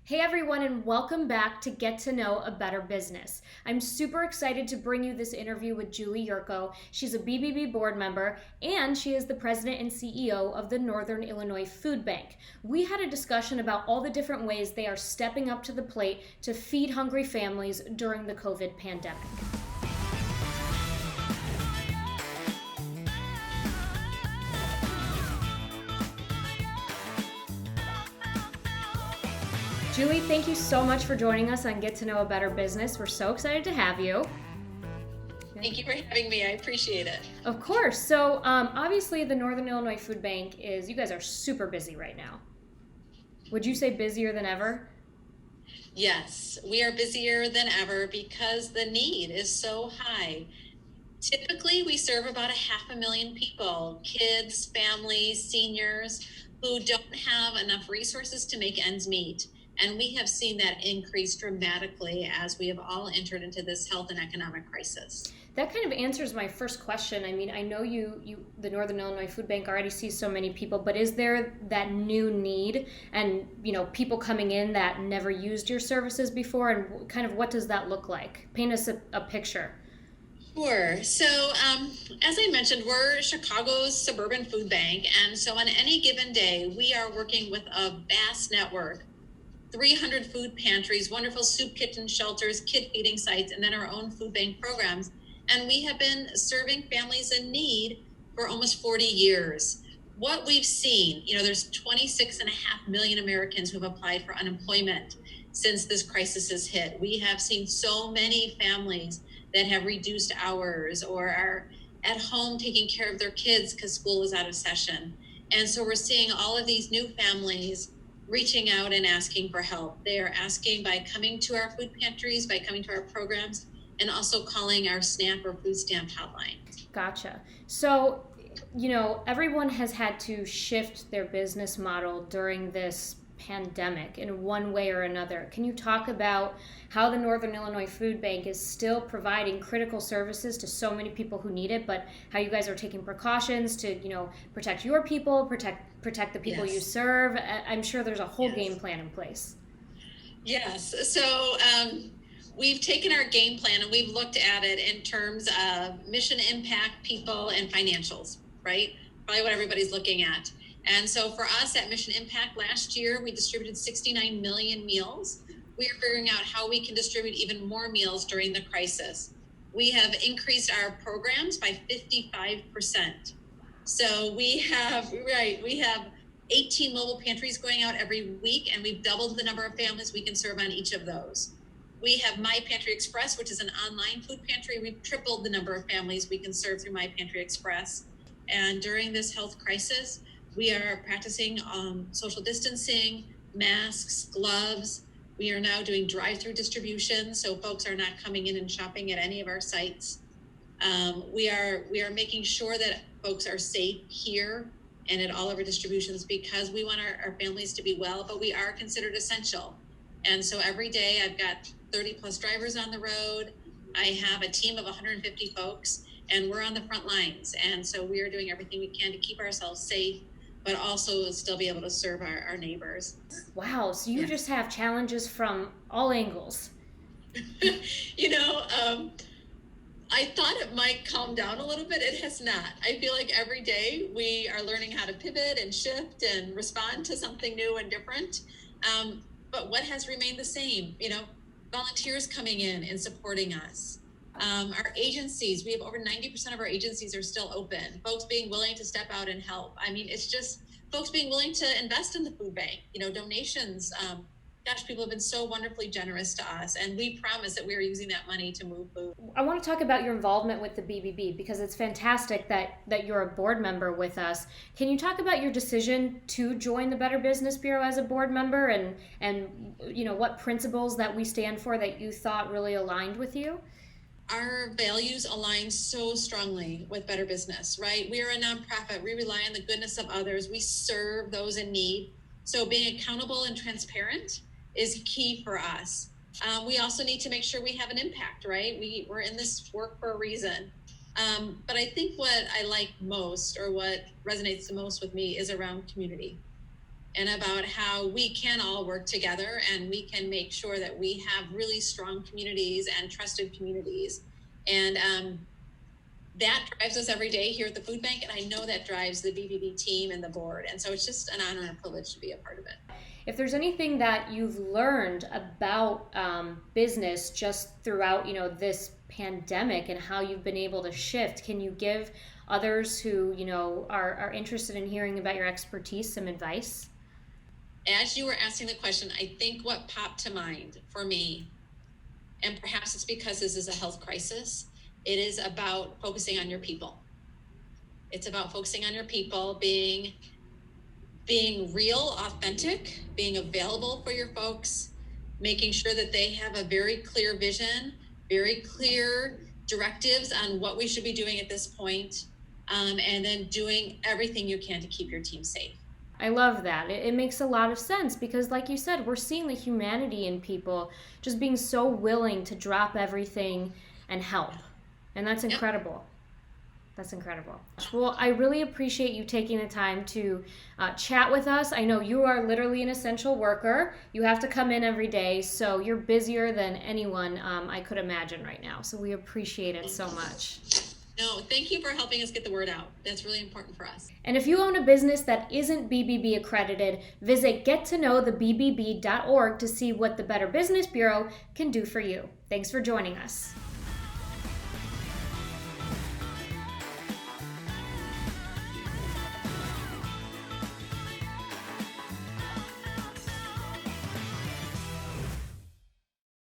Hey everyone, and welcome back to Get to Know a Better Business. I'm super excited to bring you this interview with Julie Yurko. She's a BBB board member and she is the president and CEO of the Northern Illinois Food Bank. We had a discussion about all the different ways they are stepping up to the plate to feed hungry families during the COVID pandemic. Julie, thank you so much for joining us on Get to Know a Better Business. We're so excited to have you. Thank you for having me. I appreciate it. Of course. So obviously the Northern Illinois Food Bank you guys are super busy right now. Would you say busier than ever? Yes, we are busier than ever because the need is so high. Typically, we serve about 500,000 people, kids, families, seniors who don't have enough resources to make ends meet. And we have seen that increase dramatically as we have all entered into this health and economic crisis. That kind of answers my first question. I mean, I know the Northern Illinois Food Bank already sees so many people, but is there that new need and, people coming in that never used your services before, and kind of what does that look like? Paint us a picture. Sure. So, as I mentioned, we're Chicago's suburban food bank. And so on any given day, we are working with a vast network, 300 food pantries, wonderful soup kitchen shelters, kid feeding sites, and then our own food bank programs. And we have been serving families in need for almost 40 years. What we've seen, there's 26.5 million Americans who have applied for unemployment since this crisis has hit. We have seen so many families that have reduced hours or are at home taking care of their kids because school is out of session. And so we're seeing all of these new families reaching out and asking for help. They are asking by coming to our food pantries, by coming to our programs, and also calling our SNAP or food stamp hotline. Gotcha. So, everyone has had to shift their business model during this pandemic in one way or another. Can you talk about how the Northern Illinois Food Bank is still providing critical services to so many people who need it, but how you guys are taking precautions to, protect your people, protect the people you serve? I'm sure there's a whole game plan in place. Yes. So we've taken our game plan and we've looked at it in terms of mission impact, people, and financials, right? Probably what everybody's looking at. And so for us at Mission Impact last year, we distributed 69 million meals. We are figuring out how we can distribute even more meals during the crisis. We have increased our programs by 55%. So we have 18 mobile pantries going out every week, and we've doubled the number of families we can serve on each of those. We have My Pantry Express, which is an online food pantry. We've tripled the number of families we can serve through My Pantry Express. And during this health crisis, we are practicing social distancing, masks, gloves. We are now doing drive-through distribution, so folks are not coming in and shopping at any of our sites. We are making sure that folks are safe here and at all of our distributions because we want our families to be well, but we are considered essential. And so every day I've got 30 plus drivers on the road. I have a team of 150 folks, and we're on the front lines. And so we are doing everything we can to keep ourselves safe, but also still be able to serve our neighbors. Wow, so you just have challenges from all angles. I thought it might calm down a little bit. It has not. I feel like every day we are learning how to pivot and shift and respond to something new and different. But what has remained the same? Volunteers coming in and supporting us. Our agencies, we have over 90% of our agencies are still open. Folks being willing to step out and help. I mean, it's just folks being willing to invest in the food bank, donations. People have been so wonderfully generous to us, and we promise that we are using that money to move food. I want to talk about your involvement with the BBB because it's fantastic that you're a board member with us. Can you talk about your decision to join the Better Business Bureau as a board member and what principles that we stand for that you thought really aligned with you? Our values align so strongly with Better Business, right? We are a nonprofit. We rely on the goodness of others. We serve those in need. So being accountable and transparent is key for us. We also need to make sure we have an impact, right? We're in this work for a reason. But I think what I like most or what resonates the most with me is around community. and about how we can all work together and we can make sure that we have really strong communities and trusted communities. And that drives us every day here at the food bank, and I know that drives the BBB team and the board. And so it's just an honor and a privilege to be a part of it. If there's anything that you've learned about business just throughout, this pandemic and how you've been able to shift, can you give others who, are interested in hearing about your expertise some advice? As you were asking the question, I think what popped to mind for me, and perhaps it's because this is a health crisis, it is about focusing on your people. It's about focusing on your people, being real, authentic, being available for your folks, making sure that they have a very clear vision, very clear directives on what we should be doing at this point, and then doing everything you can to keep your team safe. I love that. It makes a lot of sense because, like you said, we're seeing the humanity in people just being so willing to drop everything and help. And that's incredible. Yep. That's incredible. Well, I really appreciate you taking the time to chat with us. I know you are literally an essential worker. You have to come in every day, so you're busier than anyone I could imagine right now. So we appreciate it so much. No, thank you for helping us get the word out. That's really important for us. And if you own a business that isn't BBB accredited, visit gettoknowthebbb.org to see what the Better Business Bureau can do for you. Thanks for joining us.